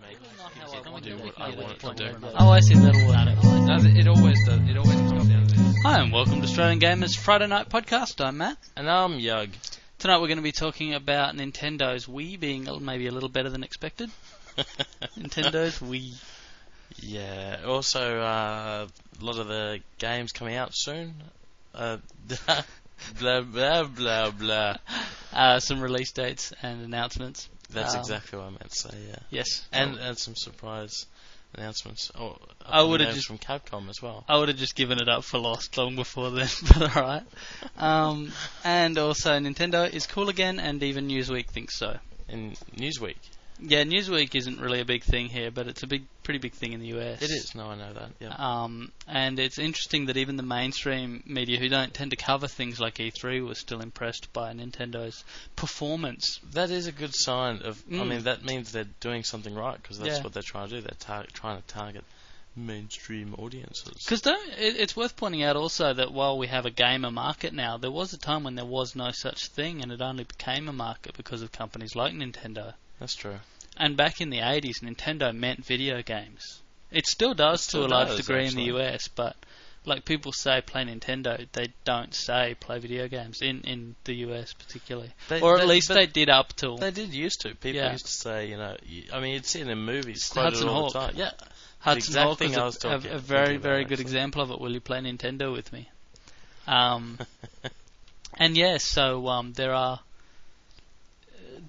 Not how I Can want do to what I want to do. Oh, I see. That'll work. No, it always does. It always comes down to this. Hi, and welcome to Australian Gamers Friday Night Podcast. I'm Matt. And I'm Yug. Tonight we're going to be talking about Nintendo's Wii being maybe a little better than expected. Nintendo's Wii. Yeah. Also, a lot of the games coming out soon. Blah blah blah blah. Some release dates and announcements. That's exactly what I meant to say. Yeah. Yes. And some surprise announcements. Oh, I would have just from Capcom as well. I would have just given it up for lost long before then, but alright. And also Nintendo is cool again, and even Newsweek thinks so. In Newsweek. Yeah, Newsweek isn't really a big thing here, but it's a pretty big thing in the US. It is. No, I know that. Yeah. And it's interesting that even the mainstream media, who don't tend to cover things like E3, was still impressed by Nintendo's performance. That is a good sign of. I mean, that means they're doing something right, because that's what they're trying to do. They're trying to target mainstream audiences. Because it's worth pointing out also that while we have a gamer market now, there was a time when there was no such thing, and it only became a market because of companies like Nintendo. That's true. And back in the 80s, Nintendo meant video games. It still does to a large degree actually. in the US, but like people say play Nintendo, they don't say play video games in the US particularly. Or at least they did up till... They did used to. People used to say, I mean, you'd see it in movies. Hudson all Hawk. The time. Yeah. Hudson Hawk is a very, very good actually. example of it. Will you play Nintendo with me? And yeah, so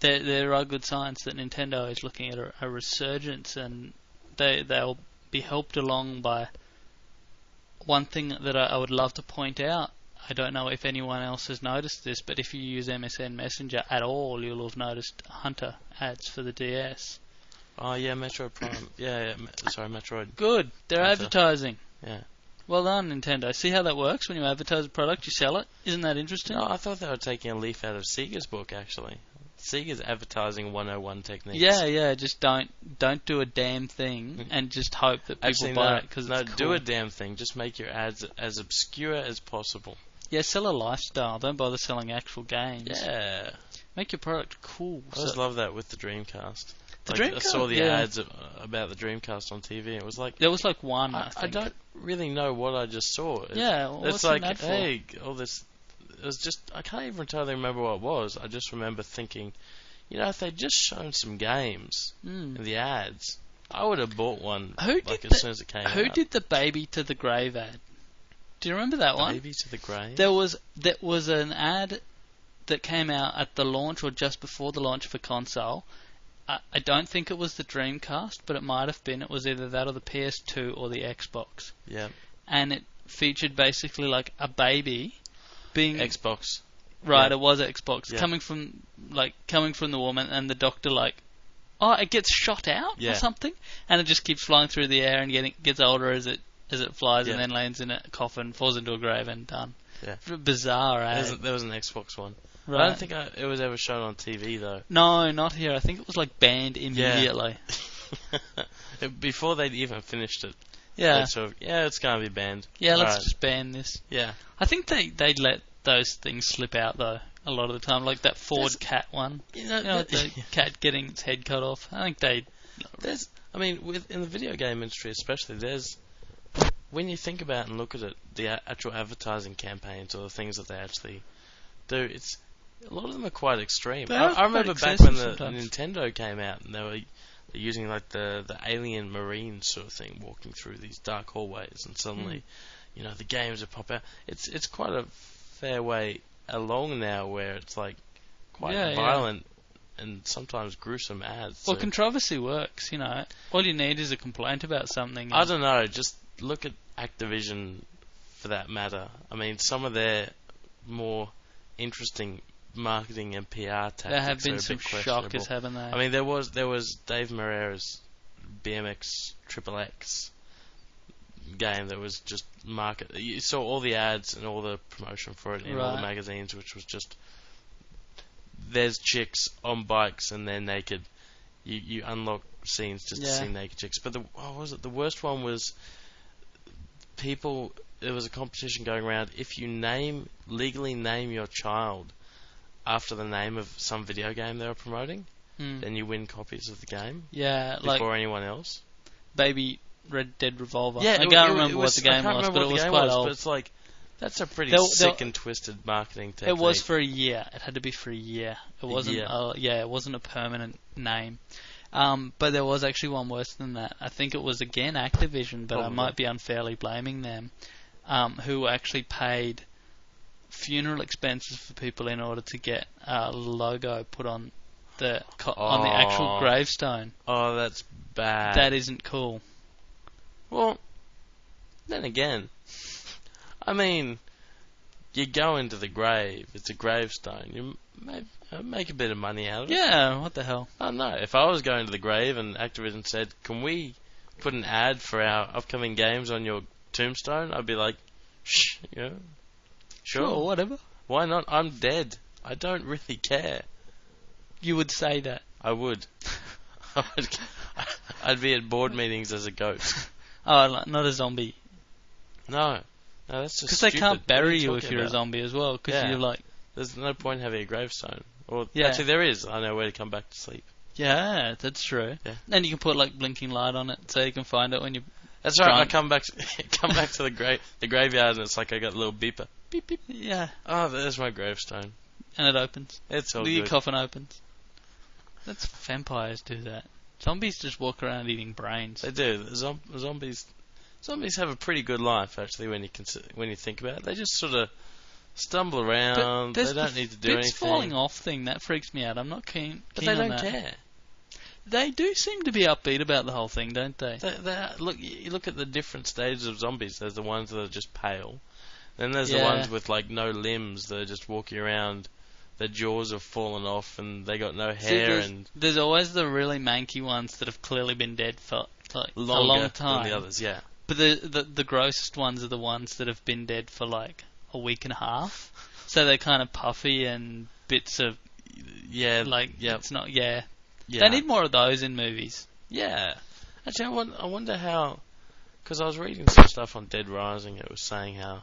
there are good signs that Nintendo is looking at a resurgence, and they'll be helped along by one thing that I would love to point out. I don't know if anyone else has noticed this, but if you use MSN Messenger at all, you'll have noticed Hunter ads for the DS. Oh yeah, Metroid Prime. Sorry, Metroid. Good. They're Hunter. advertising. Yeah. Well done, Nintendo. See how that works? When you advertise a product, you sell it. Isn't that interesting? No, I thought they were taking a leaf out of Sega's book, actually. Sega's advertising 101 techniques. Yeah. Just don't do a damn thing and just hope that people buy it because it's cool. Do a damn thing. Just make your ads as obscure as possible. Yeah, sell a lifestyle. Don't bother selling actual games. Yeah. Make your product cool. I just love that with the Dreamcast. Dreamcast? I saw the ads about the Dreamcast on TV. It was like... There was like one, I think. I don't really know what I just saw. What's like, an ad for? Hey, all this... It was just... I can't even entirely remember what it was. I just remember thinking, if they'd just shown some games in the ads, I would have bought one as soon as it came out. Who did the Baby to the Grave ad? Do you remember that one? Baby to the Grave? There was an ad that came out at the launch or just before the launch for console. I don't think it was the Dreamcast, but it might have been. It was either that or the PS2 or the Xbox. Yeah. And it featured basically like a baby being... Xbox. Right, Yeah. it was Xbox. Yeah. Coming from the woman, and the doctor it gets shot out or something, and it just keeps flying through the air and gets older as it flies, and then lands in a coffin, falls into a grave, and done. Yeah. Bizarre ad. There was an Xbox one. Right. I don't think it was ever shown on TV though. No, not here. I think it was like banned immediately. Before they'd even finished it. Yeah. It's gonna be banned. Yeah, let's just ban this. Yeah. I think they let those things slip out though a lot of the time, like that Ford cat one. The cat getting its head cut off. I think in the video game industry especially, when you think about and look at it, the actual advertising campaigns or the things that they actually do, a lot of them are quite extreme. I remember back when the Nintendo came out and they were using like the alien marine sort of thing, walking through these dark hallways, and suddenly, the games would pop out. It's quite a fair way along now where it's like quite violent and sometimes gruesome ads. Well, controversy works, All you need is a complaint about something. I don't know, just look at Activision for that matter. I mean, some of their more interesting marketing and PR tactics. There have been are some shockers, haven't they? I mean, there was Dave Moreira's BMX Triple X game that was just you saw all the ads and all the promotion for it in all the magazines, which was just there's chicks on bikes and they're naked. You unlock scenes just to see naked chicks. But the worst one was there was a competition going around. If you legally name your child after the name of some video game they were promoting, then you win copies of the game. Yeah, before anyone else. Baby Red Dead Revolver. Yeah, I can't remember what the game was, but it was quite old. But it's like, that's a pretty sick and twisted marketing technique. It was for a year. It had to be for a year. It wasn't. It wasn't a permanent name. But there was actually one worse than that. I think it was again Activision, but I might be unfairly blaming them, who actually paid funeral expenses for people in order to get a logo put on the actual gravestone. Oh, that's bad. That isn't cool. Well, then again, I mean, you go into the grave. It's a gravestone. You make a bit of money out of it. Yeah, what the hell? I don't know. If I was going to the grave and Activision said, "Can we put an ad for our upcoming games on your tombstone?" I'd be like, "Shh, sure, whatever. Why not? I'm dead. I don't really care." You would say that. I would. I'd be at board meetings as a ghost. Oh, not a zombie. No, that's just because they can't bury you if you're a zombie as well. Because you're like, there's no point having a gravestone. Or actually, there is. I know where to come back to sleep. Yeah, that's true. Yeah. And you can put like blinking light on it so you can find it when you. That's right. I come back to the graveyard and it's like I got a little beeper. Beep beep. Yeah. Oh, there's my gravestone. And it opens. It's all good. Your coffin opens. That's vampires do that. Zombies just walk around eating brains. They do. Zombies have a pretty good life actually when you think about it. They just sort of stumble around. They don't need to do anything. This falling off thing that freaks me out. I'm not keen. But they don't care. They do seem to be upbeat about the whole thing, don't they? You look at the different stages of zombies. There's the ones that are just pale. Then there's the ones with like no limbs that are just walking around. Their jaws have fallen off and they got no hair. There's always the really manky ones that have clearly been dead for like a long time. Than the others, yeah. But the grossest ones are the ones that have been dead for like a week and a half. So they're kind of puffy and bits of it's not Yeah. They need more of those in movies. Yeah. Actually, I wonder how, because I was reading some stuff on Dead Rising. It was saying how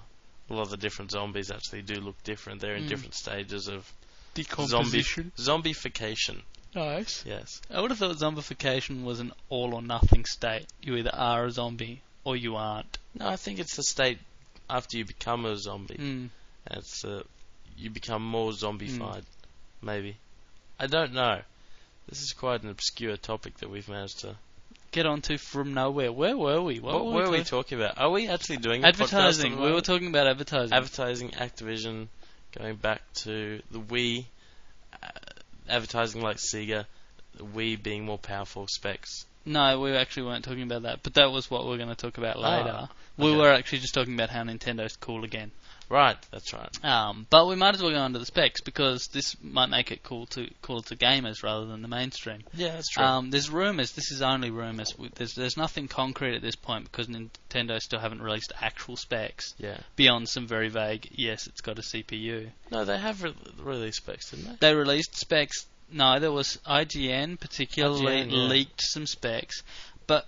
a lot of the different zombies actually do look different. They're in different stages of decomposition. Zombification. Nice. Yes. I would have thought zombification was an all or nothing state. You either are a zombie or you aren't. No, I think it's the state after you become a zombie. It's you become more zombified, maybe. I don't know. This is quite an obscure topic that we've managed to get onto from nowhere. Where were we? What were we talking about? Are we actually doing advertising? We were talking about advertising. Advertising, Activision, going back to the Wii, advertising like Sega, the Wii being more powerful, specs. No, we actually weren't talking about that, but that was what we were going to talk about later. We were actually just talking about how Nintendo's cool again. Right, that's right. But we might as well go on to the specs because this might make it cool to gamers rather than the mainstream. Yeah, that's true. There's rumours. This is only rumours. There's nothing concrete at this point because Nintendo still haven't released actual specs. Yeah. Beyond some very vague. Yes, it's got a CPU. No, they have released specs, didn't they? They released specs. No, there was IGN particularly leaked some specs. But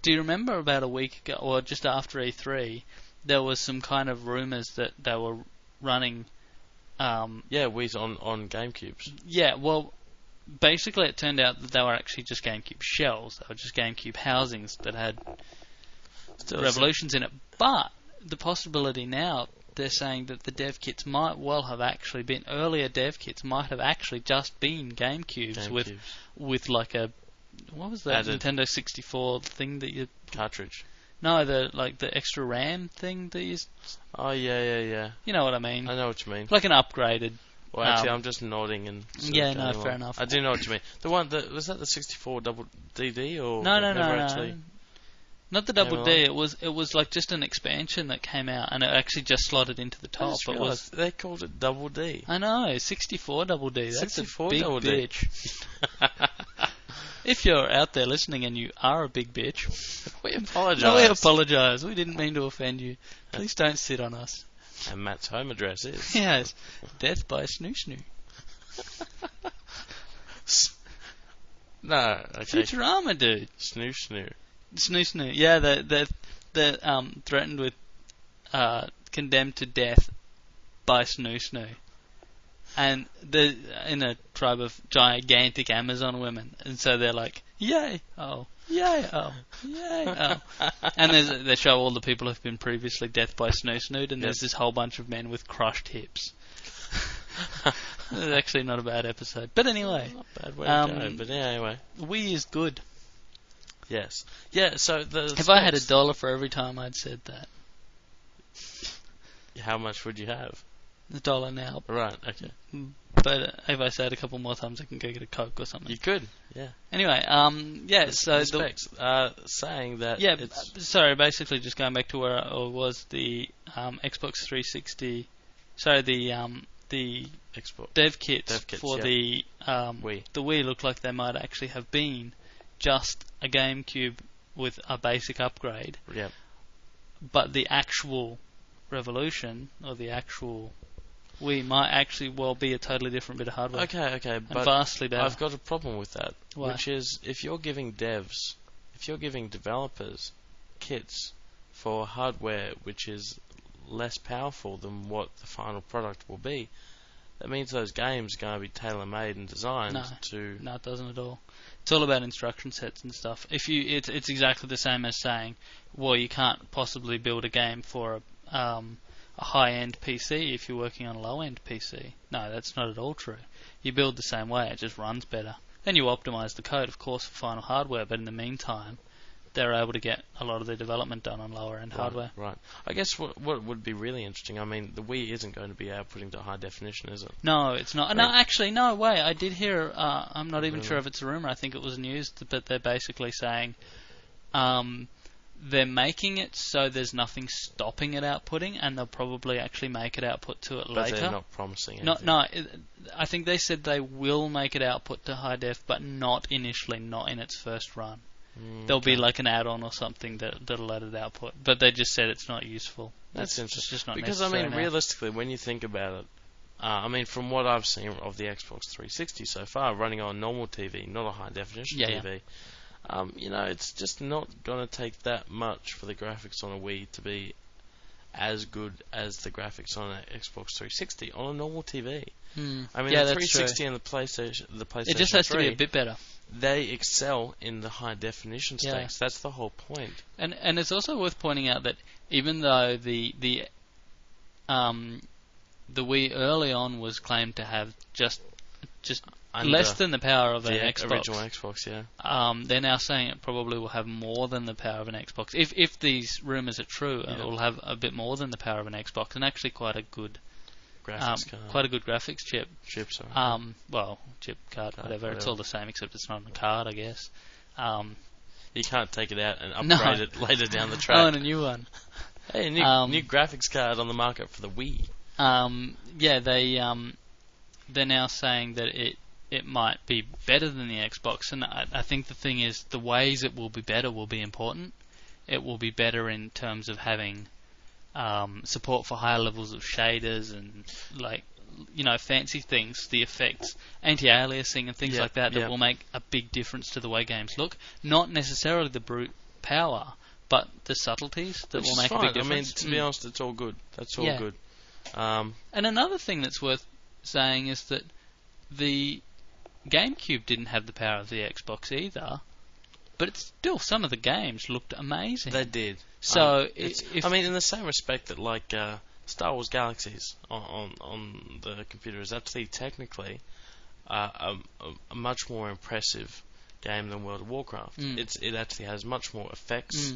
do you remember about a week ago, or just after E3? There was some kind of rumours that they were running. Wii's on GameCubes. Yeah, well, basically it turned out that they were actually just GameCube shells. They were just GameCube housings that had revolutions in it. But the possibility now, they're saying that the dev kits might well have actually been earlier dev kits might have actually just been GameCubes. with like a what was that Nintendo 64 thing that you cartridge. No, the extra RAM thing that you... Oh, yeah. You know what I mean. I know what you mean. Like an upgraded... Well, actually, I'm just nodding and... Yeah, no, fair enough. I do know what you mean. The one was that the 64 double DD or... No. Not the double D. It was like just an expansion that came out and it actually just slotted into the top. They called it double D. I know, 64 double D. That's 64 a big double bitch. If you're out there listening and you are a big bitch, we apologise. No, we apologise. We didn't mean to offend you. Please don't sit on us. And Matt's home address is... Yes, Death by Snoo Snoo. No, okay. Futurama, dude. Snoo Snoo. Snoo Snoo. Yeah, they're threatened with condemned to death by Snoo Snoo. And they're in a tribe of gigantic Amazon women, and so they're like, yay, oh, yay, oh, yay, oh. And they show all the people who've been previously death by snoo-snood, and there's this whole bunch of men with crushed hips. It's actually not a bad episode. But anyway. Not a bad way to go, but anyway. Wii is good. Yes. Yeah, so if I had $1 for every time I'd said that. How much would you have? $1 now. Right, okay. But if I say it a couple more times, I can go get a Coke or something. You could, yeah. Anyway, so the specs saying that. Yeah, sorry. Basically, just going back to where I was, the Xbox 360. Sorry, the dev kits for the Wii. The Wii looked like they might actually have been just a GameCube with a basic upgrade. Yeah. But the actual Revolution or the actual Wii might actually well be a totally different bit of hardware. Okay, but vastly better. I've got a problem with that. Why? Which is, if you're giving developers kits for hardware which is less powerful than what the final product will be, that means those games are going to be tailor-made and designed to... No, it doesn't at all. It's all about instruction sets and stuff. It's exactly the same as saying, well, you can't possibly build a game for a high-end PC if you're working on a low-end PC. No, that's not at all true. You build the same way, it just runs better. Then you optimize the code, of course, for final hardware, but in the meantime, they're able to get a lot of their development done on lower-end hardware. Right. I guess what would be really interesting, I mean, the Wii isn't going to be outputting to high definition, is it? No, it's not. No, actually, no way. I did hear, I'm not even sure if it's a rumor, I think it was news, but they're basically saying they're making it so there's nothing stopping it outputting, and they'll probably actually make it output to it later. But they're not promising anything. I think they said they will make it output to high def, but not initially, not in its first run. There'll be like an add-on or something that'll let it output, but they just said it's not useful. That's interesting. Just not because necessary realistically, when you think about it, from what I've seen of the Xbox 360 so far, running on normal TV, not a high definition TV, it's just not going to take that much for the graphics on a Wii to be as good as the graphics on an Xbox 360 on a normal TV. I mean, the 360 and the PlayStation 3, it just has to be a bit better. They excel in the high definition stakes. That's the whole point. And it's also worth pointing out that even though the Wii early on was claimed to have just less than the power of an Xbox, original Xbox, they're now saying it probably will have more than the power of an Xbox. If these rumors are true, it will have a bit more than the power of an Xbox, and actually quite a good graphics card. Quite a good graphics chip. Chip card, whatever. It's all the same, except it's not on a card, I guess. You can't take it out and upgrade it later down the track. Oh, and a new one. Hey, a new graphics card on the market for the Wii. They're now saying that it might be better than the Xbox, and I think the thing is, the ways it will be better will be important. It will be better in terms of having support for higher levels of shaders and fancy things, the effects, anti-aliasing and things like that will make a big difference to the way games look. Not necessarily the brute power, but the subtleties that will make a big difference. I mean, to be honest, it's all good. That's all good. And another thing that's worth saying is that the GameCube didn't have the power of the Xbox either, but it's still, some of the games looked amazing. They did. So, in the same respect that Star Wars Galaxies on the computer is actually technically a much more impressive game than World of Warcraft. It actually has much more effects,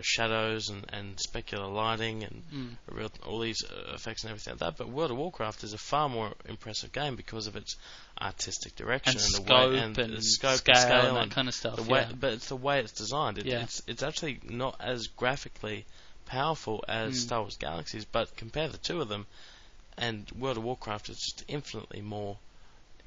shadows and specular lighting and all these effects and everything like that. But World of Warcraft is a far more impressive game because of its artistic direction and the scope, scale and that kind of stuff. But it's the way it's designed. It's actually not as graphically powerful as Star Wars Galaxies, but compare the two of them, and World of Warcraft is just infinitely more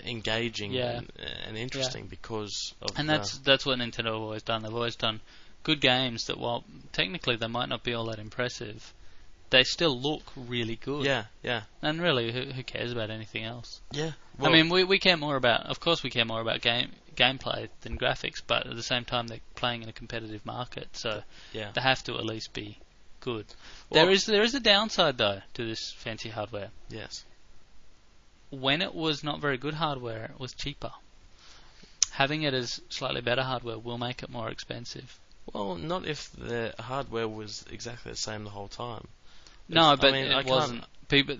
engaging and interesting because of. And that's what Nintendo have always done. They've always done good games that, while technically they might not be all that impressive, they still look really good. Yeah. And really, who cares about anything else? Yeah. Well, I mean, we care more about, of course, gameplay than graphics, but at the same time, they're playing in a competitive market, so they have to at least be good. Well, there is a downside though to this fancy hardware. Yes. when it was not very good hardware, it was cheaper. Having it as slightly better hardware will make it more expensive. Well, not if the hardware was exactly the same the whole time. No, but it wasn't.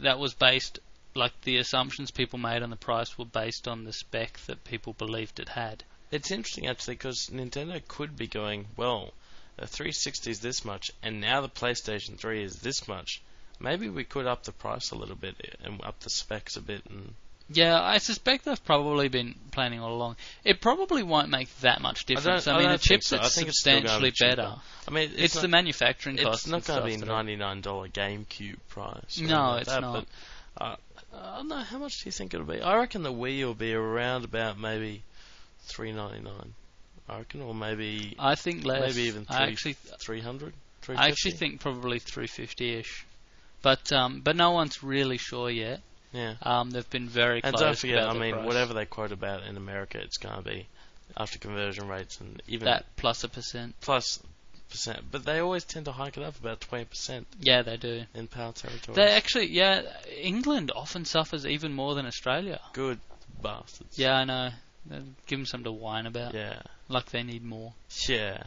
That was based, like the assumptions people made on the price were based on the spec that people believed it had. It's interesting actually because Nintendo could be going, well, the 360 is this much, and now the PlayStation 3 is this much. Maybe we could up the price a little bit and up the specs a bit. And yeah, I suspect they've probably been planning all along. It probably won't make that much difference. I mean, the chipset's substantially better. I mean, it's the manufacturing cost. It's not going to be $99 GameCube price. No, it's not. But, I don't know, how much do you think it'll be? I reckon the Wii will be around about maybe $399. I reckon, or maybe I think less. Maybe even 300. I actually think probably 350ish, but no one's really sure yet. Yeah. They've been very close. And don't forget, about the price. whatever they quote about in America, it's going to be after conversion rates and even that plus a percent. But they always tend to hike it up about 20%. Yeah, they do. In PAL territory. They actually, England often suffers even more than Australia. Good bastards. Yeah, I know. Give them something to whine about. Yeah. Like they need more. Yeah.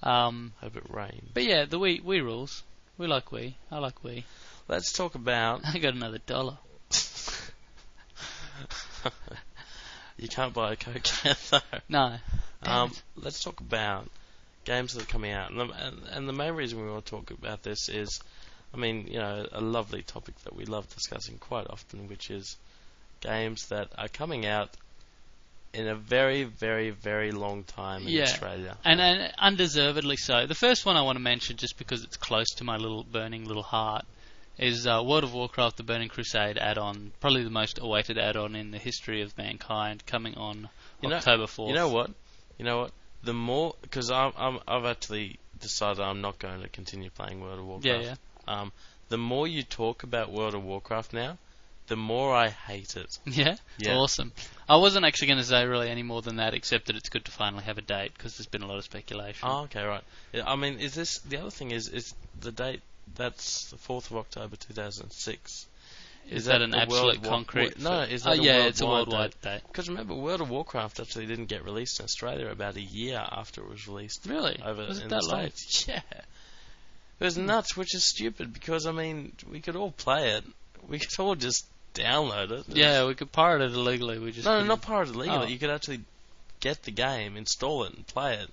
Hope it rains. But yeah, the Wii rules. We like Wii. I like Wii. Let's talk about... I got another $1. You can't buy a Coke can though. No. Let's talk about games that are coming out. And the main reason we want to talk about this is, I mean, you know, a lovely topic that we love discussing quite often, which is games that are coming out in a very, very, very long time in Australia. And undeservedly so. The first one I want to mention, just because it's close to my little burning little heart, is World of Warcraft: The Burning Crusade add-on, probably the most awaited add-on in the history of mankind, coming on October 4th. You know what? The more, because I've actually decided I'm not going to continue playing World of Warcraft. Yeah. The more you talk about World of Warcraft now, the more I hate it. Yeah? Awesome. I wasn't actually going to say really any more than that, except that it's good to finally have a date, because there's been a lot of speculation. Oh, okay, right. I mean, the other thing is the date, that's the 4th of October 2006. Is that an absolute concrete... No, is that it's a worldwide date. Because remember, World of Warcraft actually didn't get released in Australia about a year after it was released. Really? Was it that late? Yeah. It was nuts, which is stupid, because, I mean, we could all play it. We could all just download it. Yeah, we could pirate it illegally. No, not pirate it illegally. Oh. You could actually get the game, install it, and play it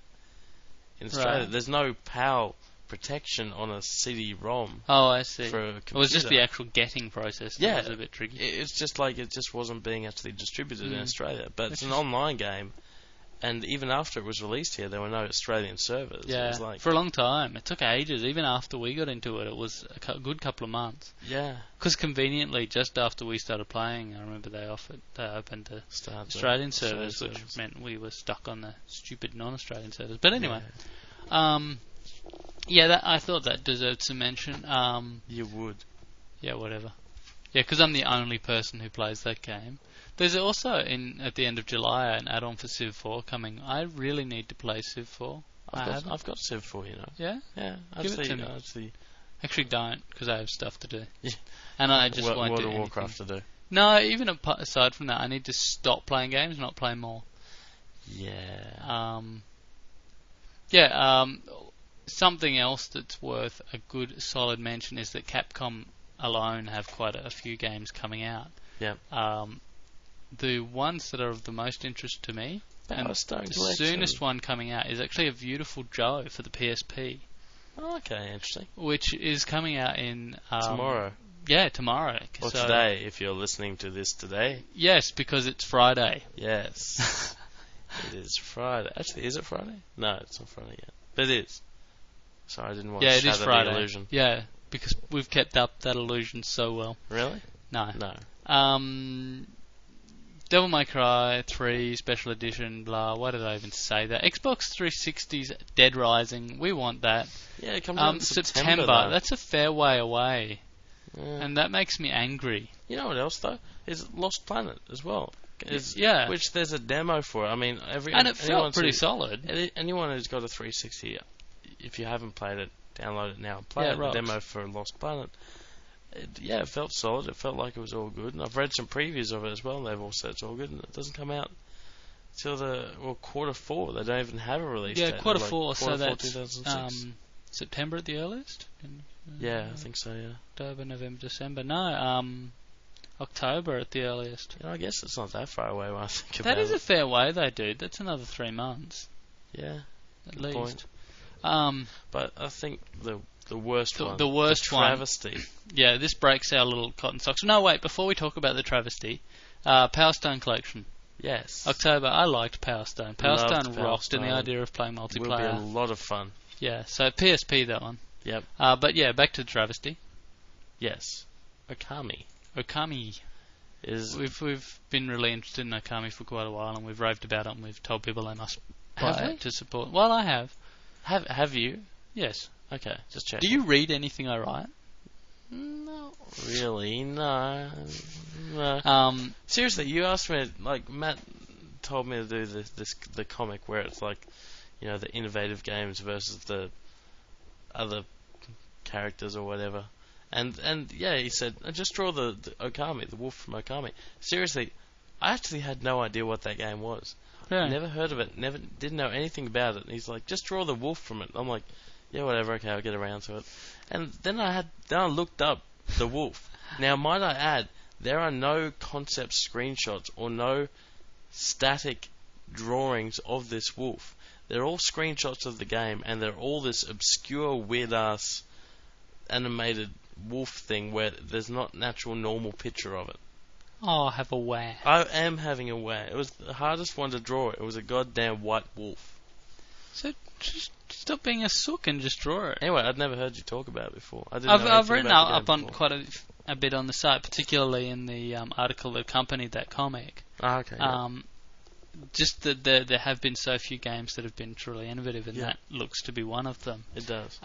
in Australia. Right. There's no PAL protection on a CD-ROM. Oh, I see. For a computer. It was just the actual getting process that was a bit tricky. It's just like it just wasn't being actually distributed in Australia. But it's an online game, and even after it was released here, there were no Australian servers. Yeah, it was like, for a long time. It took ages. Even after we got into it, it was a good couple of months. Yeah. Because conveniently, just after we started playing, I remember they opened the Australian servers, which meant we were stuck on the stupid non-Australian servers. But anyway, I thought that deserved some mention. You would. Yeah, whatever. Yeah, because I'm the only person who plays that game. There's also, at the end of July, an add-on for Civ 4 coming. I really need to play Civ 4. I've got Civ 4, you know. Yeah? Yeah. Give it to me. Actually don't, because I have stuff to do. Yeah. And I just won't do World of Warcraft to do. No, even aside from that, I need to stop playing games, not play more. Yeah. Something else that's worth a good, solid mention is that Capcom alone have quite a few games coming out. Yeah. The ones that are of the most interest to me, and the Collection. soonest one coming out is actually a Beautiful Joe for the PSP. Oh, okay, interesting. Which is coming out in... tomorrow. Yeah, tomorrow. Or today, if you're listening to this today. Yes, because it's Friday. Yes. It is Friday. Actually, is it Friday? No, it's not Friday yet. But it is. Sorry, I didn't want to shatter the illusion. Yeah, because we've kept up that illusion so well. Really? No. No. Devil May Cry 3 Special Edition, blah, why did I even say that? Xbox 360's Dead Rising, we want that. Yeah, it comes out in September. That's a fair way away. Yeah. And that makes me angry. You know what else, though? Is Lost Planet as well. Which there's a demo for it. I mean, and it felt pretty solid. Anyone who's got a 360, if you haven't played it, download it now. Play the demo for Lost Planet. It felt solid. It felt like it was all good. And I've read some previews of it as well, and they've all said it's all good. And it doesn't come out till quarter 4. They don't even have a release date. Yeah, quarter 4. So that's 2006. September at the earliest. Yeah, I think so. Yeah. October, November, December. No, October at the earliest. I guess it's not that far away when I think about it. That is a fair way, though, dude. That's another 3 months. Yeah. At least. Point. But I think the worst one. The worst one. Travesty. Yeah, this breaks our little cotton socks. No, wait. Before we talk about the travesty, Power Stone Collection. Yes. October. I liked Power Stone. Power Stone rocked, and the idea of playing multiplayer. Will be a lot of fun. Yeah. So PSP, that one. Yep. But yeah, back to the travesty. Yes. Okami. We've been really interested in Okami for quite a while, and we've raved about it, and we've told people they must buy it to support. Well, I have. Have you? Yes. Okay, just check. Do you read anything I write? Not really, no. Seriously, you asked me, like, Matt told me to do the comic where it's like, the innovative games versus the other characters or whatever. And yeah, he said, just draw the Okami, the wolf from Okami. Seriously, I actually had no idea what that game was. Yeah. Never heard of it, didn't know anything about it. And he's like, just draw the wolf from it. I'm like, yeah, whatever, okay, I'll get around to it. And then I looked up the wolf. Now, might I add, there are no concept screenshots or no static drawings of this wolf. They're all screenshots of the game, and they're all this obscure, weird-ass animated wolf thing where there's not an actual normal picture of it. Oh, have a whack. I am having a whack. It was the hardest one to draw. It was a goddamn white wolf. So just stop being a sook and just draw it. Anyway, I'd never heard you talk about it before. I've written up on quite a bit on the site, particularly in the article that accompanied that comic. Ah, okay. Yeah. Just that there have been so few games that have been truly innovative, and that looks to be one of them. It does.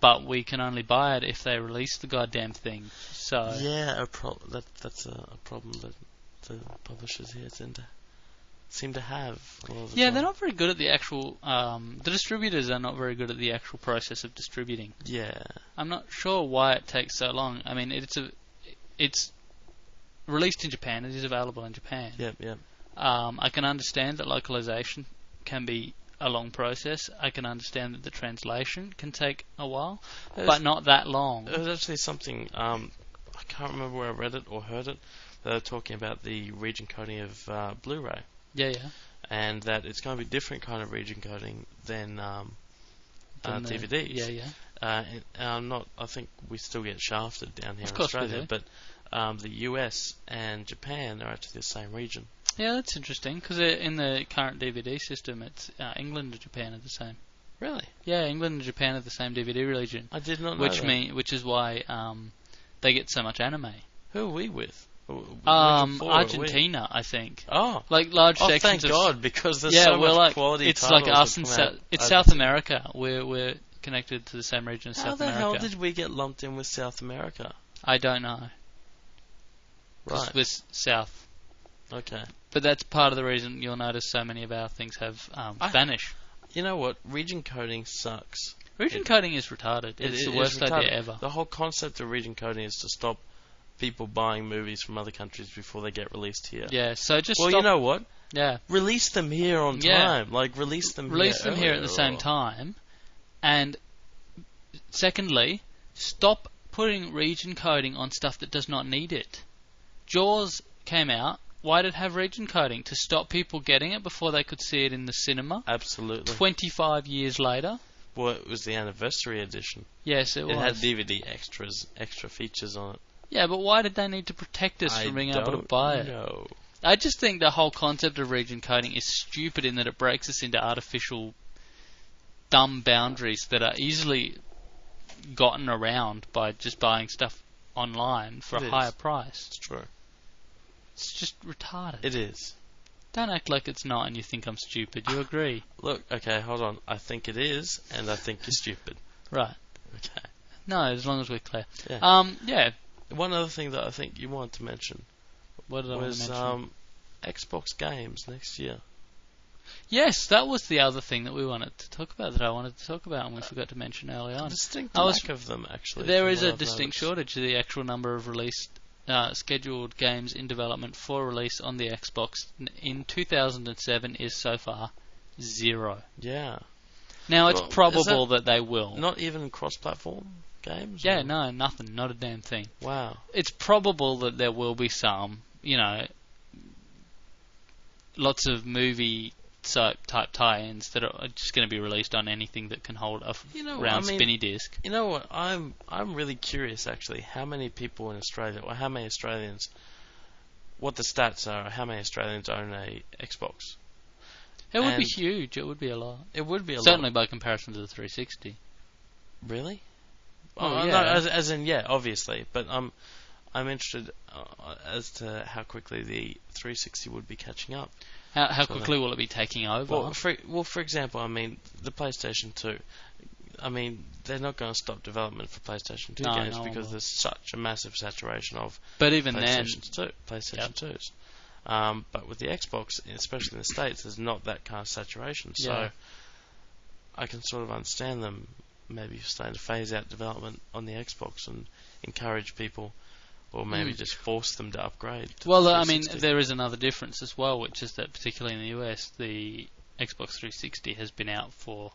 But we can only buy it if they release the goddamn thing. So yeah, that's a problem that the publishers here seem to have. Yeah, they're not very good at the actual. The distributors are not very good at the actual process of distributing. Yeah. I'm not sure why it takes so long. I mean, it's released in Japan. It is available in Japan. Yep. I can understand that localization can be a long process. I can understand that the translation can take a while, but not that long. There's actually something, I can't remember where I read it or heard it, they were talking about the region coding of Blu-ray. Yeah. And that it's going to be different kind of region coding than DVDs. Yeah. I think we still get shafted down here in Australia, but the US and Japan are actually the same region. Yeah, that's interesting, because in the current DVD system, it's England and Japan are the same. Really? Yeah, England and Japan are the same DVD region. I did not know that. Which is why they get so much anime. Who are we with? Argentina, I think. Oh, like large sections. Thank God, because there's so we're much quality. It's like us and it's South America. We're connected to the same region as South America. How the hell did we get lumped in with South America? I don't know. Right. We're South. Okay. But that's part of the reason you'll notice so many of our things have Spanish. You know what? Region coding sucks. Region coding is retarded. It's the worst idea ever. The whole concept of region coding is to stop people buying movies from other countries before they get released here. Yeah, so just Well, you know what? Yeah. Release them here on time. Like, release them here at the same time. And secondly, stop putting region coding on stuff that does not need it. Jaws came out. Why did it have region coding? To stop people getting it before they could see it in the cinema? Absolutely. 25 years later? Well, it was the anniversary edition. Yes, it was. It had DVD extra features on it. Yeah, but why did they need to protect us from being able to buy it? No. I just think the whole concept of region coding is stupid in that it breaks us into artificial, dumb boundaries that are easily gotten around by just buying stuff online for a higher price. It's true. It's just retarded. It is. Don't act like it's not and you think I'm stupid. You agree? Look, okay, hold on. I think it is, and I think you're stupid. Right. Okay. No, as long as we're clear. Yeah. Yeah. One other thing that I think you wanted to mention was Xbox games next year. Yes, that was the other thing that we wanted to talk about, that I wanted to talk about, and we forgot to mention early on. A distinct lack of them, actually. There is a distinct shortage. The actual number of scheduled games in development for release on the Xbox in 2007 is so far 0. Yeah. Now, it's probable that they will. Not even cross-platform games? Yeah, no, nothing. Not a damn thing. Wow. It's probable that there will be some, lots of movie type tie-ins that are just going to be released on anything that can hold a round spinny disc. You know what? I'm really curious, actually, how many people in Australia, or how many Australians, what the stats are, how many Australians own a Xbox. It would be huge. It would be a lot. It would be a lot. Certainly by comparison to the 360. Really? Oh, yeah. No, as in, yeah, obviously. But I'm interested as to how quickly the 360 would be catching up. How quickly will it be taking over? For example, the PlayStation 2. They're not going to stop development for PlayStation 2 games because there's such a massive saturation of PlayStation 2s. But with the Xbox, especially in the States, there's not that kind of saturation. So I can sort of understand them maybe starting to phase out development on the Xbox and encourage people, or maybe just force them to upgrade. There is another difference as well, which is that particularly in the US, the Xbox 360 has been out for,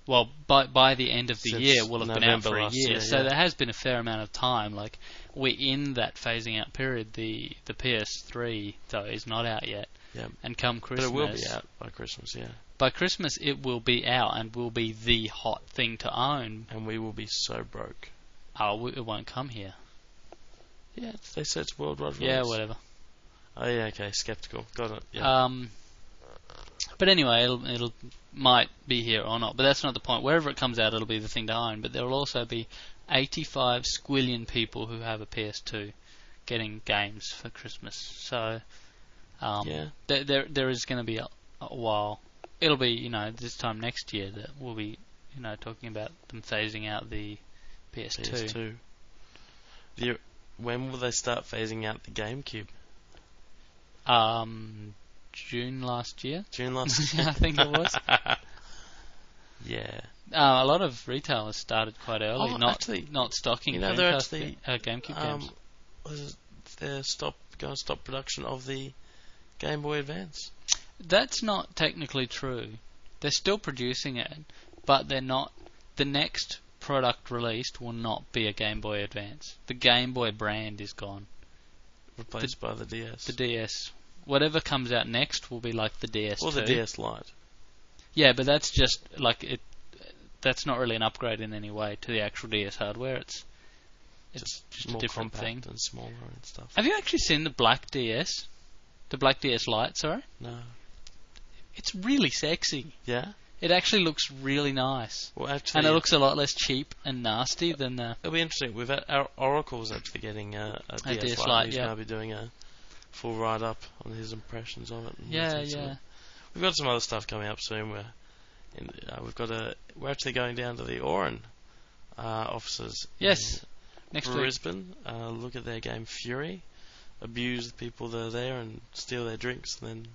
by the end of the year, will have been out for a year. So there has been a fair amount of time. Like, we're in that phasing out period. The PS3, though, is not out yet. Yeah. And come Christmas... But it will be out by Christmas, yeah. By Christmas, it will be out and will be the hot thing to own. And we will be so broke. Oh, it won't come here. Yeah, they said it's worldwide release. Yeah, whatever. Oh, yeah, okay, skeptical. Got it, yeah. But anyway, it'll might be here or not. But that's not the point. Wherever it comes out, it'll be the thing to own. But there will also be 85 squillion people who have a PS2 getting games for Christmas. So, there is going to be a while. It'll be, this time next year that we'll be, talking about them phasing out the PS2. When will they start phasing out the GameCube? June last year. I think it was. Yeah. A lot of retailers started quite early, actually, not stocking GameCube games. They're going to stop production of the Game Boy Advance. That's not technically true. They're still producing it, but they're not. The next product released will not be a Game Boy Advance. The Game Boy brand is gone. Replaced by the DS. The DS. Whatever comes out next will be like the DS2. Or the DS Lite. Yeah, but that's just like it. That's not really an upgrade in any way to the actual DS hardware. It's just a different thing. And smaller and stuff. Have you actually seen the Black DS? The Black DS Lite, sorry? No. It's really sexy. Yeah? It actually looks really nice. Well, actually, and it looks a lot less cheap and nasty than it'll be interesting. We've had Oracle's actually getting a DS Lite. He's going to be doing a full write-up on his impressions of it. Yeah. We've got some other stuff coming up soon. We're actually going down to the Oran offices. Yes, next week. Brisbane. Look at their game Fury. Abuse the people that are there and steal their drinks and then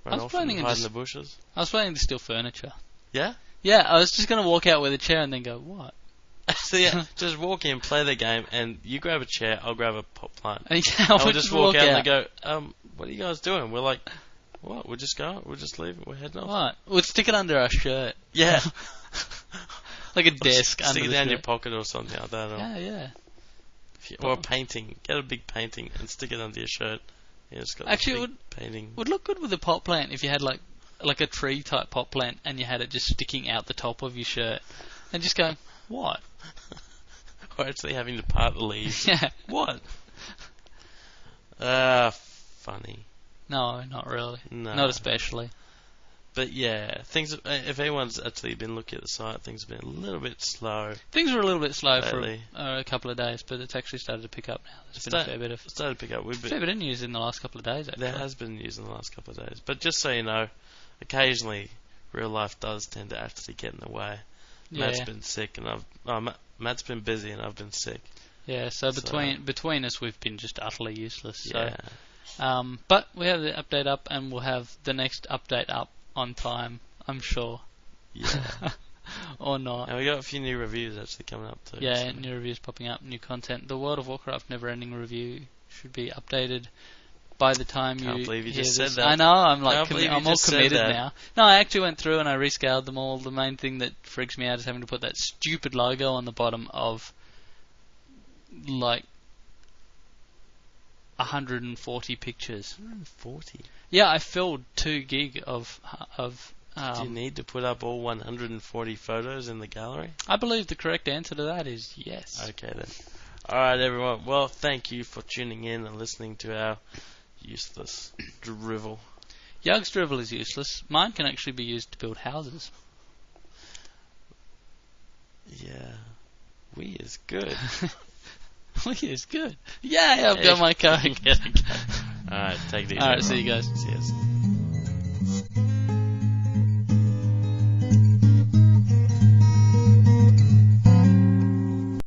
run off and hide in the bushes. I was planning to steal furniture. Yeah? Yeah, I was just going to walk out with a chair and then go, what? So yeah, just walk in, play the game, and you grab a chair, I'll grab a pop plant. And we'll just walk out and they go, what are you guys doing? We're like, what? We'll just go, we'll just leave, we're heading off. What? We'll stick it under our shirt. Yeah. Like a desk under the Stick it down shirt. your pocket or something like that. Yeah. Or a painting. Get a big painting and stick it under your shirt. Yeah, it's got actually, painting. Would look good with a pot plant if you had like a tree type pot plant and you had it just sticking out the top of your shirt and just going, what? Or actually having to part the leaves. Yeah. What? Funny. No, not really. No. Not especially. But yeah, if anyone's actually been looking at the site, things have been a little bit slow. Things were a little bit slow lately. For a couple of days, but it's actually started to pick up now. There's been a fair bit of news in the last couple of days, actually. There has been news in the last couple of days. But just so you know, occasionally real life does tend to actually get in the way. Yeah. Matt's been sick, and Matt's been busy, and I've been sick. Yeah, so between us, we've been just utterly useless. Yeah. So, but we have the update up, and we'll have the next update up on time, I'm sure. Yeah. Or not. And we got a few new reviews actually coming up too. Yeah, new reviews popping up, new content. The World of Warcraft Never-Ending Review should be updated by the time Can't believe you hear just this. said that. I know, I'm like, I'm all committed now. No, I actually went through and I rescaled them all. The main thing that freaks me out is having to put that stupid logo on the bottom of, like, 140 pictures. 140? Yeah, I filled 2 gig of do you need to put up all 140 photos in the gallery? I believe the correct answer to that is yes. Okay then. Alright everyone, well thank you for tuning in and listening to our useless drivel. Yug's drivel is useless. Mine can actually be used to build houses. Yeah. We is good. We is good. Yay, I've got my code. Alright, take these. Alright, see you guys. See you.